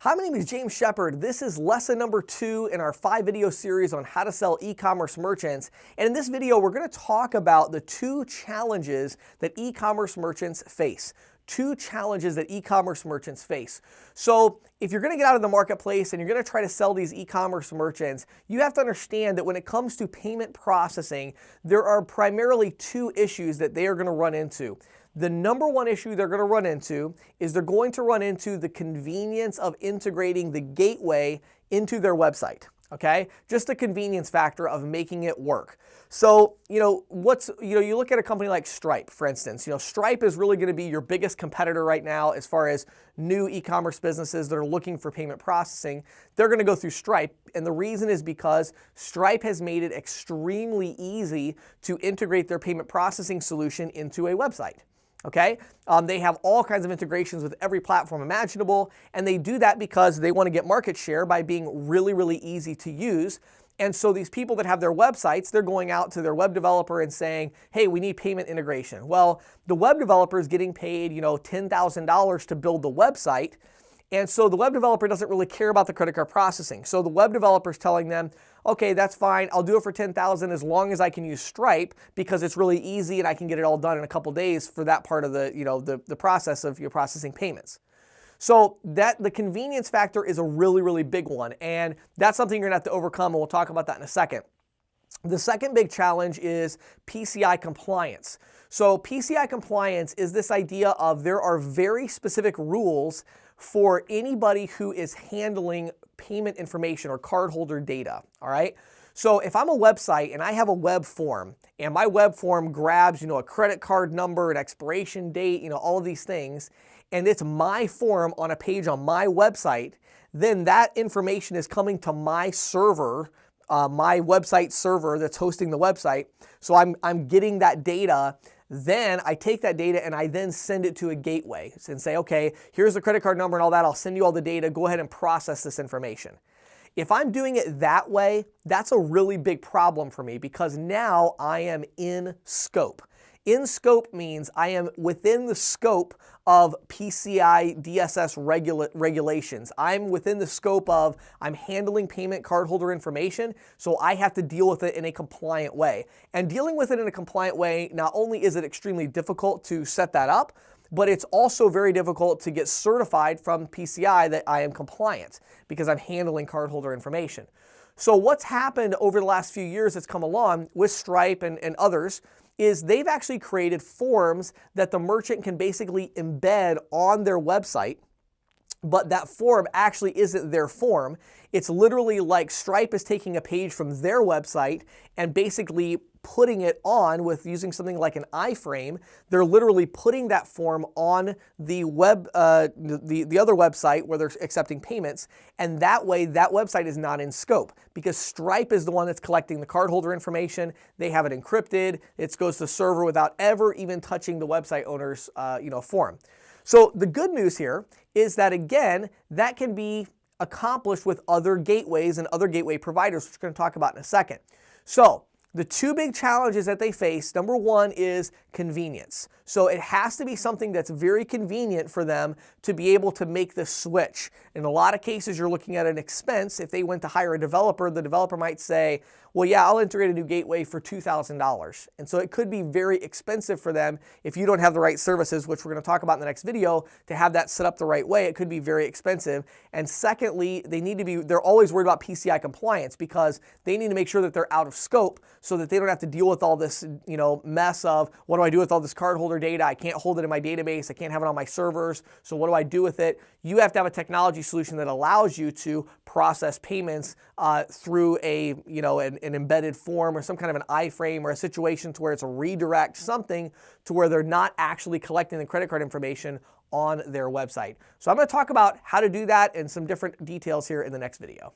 Hi, my name is James Shepard. This is lesson number 2 in our 5-video series on how to sell e-commerce merchants. And in this video, we're going to talk about the 2 challenges that e-commerce merchants face. 2 challenges that e-commerce merchants face. So if you're going to get out of the marketplace and you're going to try to sell these e-commerce merchants, you have to understand that when it comes to payment processing, there are primarily 2 issues that they are going to run into. The number 1 issue they're going to run into is they're going to run into the convenience of integrating the gateway into their website. Okay, just the convenience factor of making it work. So, you look at a company like Stripe, for instance. Stripe is really going to be your biggest competitor right now as far as new e-commerce businesses that are looking for payment processing. They're going to go through Stripe, and the reason is because Stripe has made it extremely easy to integrate their payment processing solution into a website. Okay, they have all kinds of integrations with every platform imaginable, and they do that because they want to get market share by being really, really easy to use. And so these people that have their websites, they're going out to their web developer and saying, hey, we need payment integration. Well, the web developer is getting paid, $10,000 to build the website. And so the web developer doesn't really care about the credit card processing. So the web developer is telling them, okay, that's fine. I'll do it for $10,000 as long as I can use Stripe because it's really easy and I can get it all done in a couple days for that part of the process of your processing payments. So the convenience factor is a really, really big one. And that's something you're going to have to overcome, and we'll talk about that in a second. The second big challenge is PCI compliance. So PCI compliance is this idea of there are very specific rules for anybody who is handling payment information or cardholder data, all right? So if I'm a website and I have a web form and my web form grabs, a credit card number, an expiration date, all of these things, and it's my form on a page on my website, then that information is coming to my server, my website server that's hosting the website. So I'm getting that data. Then I take that data and I then send it to a gateway and say, okay, here's the credit card number and all that. I'll send you all the data. Go ahead and process this information. If I'm doing it that way, that's a really big problem for me because now I am in scope. In scope means I am within the scope of PCI DSS regulations. I'm within the scope of I'm handling payment cardholder information, so I have to deal with it in a compliant way. And dealing with it in a compliant way, not only is it extremely difficult to set that up, but it's also very difficult to get certified from PCI that I am compliant because I'm handling cardholder information. So what's happened over the last few years that's come along with Stripe and others is they've actually created forms that the merchant can basically embed on their website, but that form actually isn't their form. It's literally like Stripe is taking a page from their website and basically putting it on with using something like an iframe. They're literally putting that form on the web, the other website where they're accepting payments, and that way that website is not in scope because Stripe is the one that's collecting the cardholder information. They have it encrypted. It goes to the server without ever even touching the website owner's form. So the good news here is that, again, that can be accomplished with other gateways and other gateway providers, which we're going to talk about in a second. So the 2 big challenges that they face, number 1 is convenience. So it has to be something that's very convenient for them to be able to make the switch. In a lot of cases, you're looking at an expense. If they went to hire a developer, the developer might say, well, yeah, I'll integrate a new gateway for $2,000. And so it could be very expensive for them if you don't have the right services, which we're going to talk about in the next video, to have that set up the right way. It could be very expensive. And secondly, they're always worried about PCI compliance because they need to make sure that they're out of scope so that they don't have to deal with all this, mess of what do I do with all this cardholder data? I can't hold it in my database. I can't have it on my servers. So what do I do with it? You have to have a technology solution that allows you to process payments through an embedded form or some kind of an iframe or a situation to where it's a redirect, something to where they're not actually collecting the credit card information on their website. So I'm going to talk about how to do that and some different details here in the next video.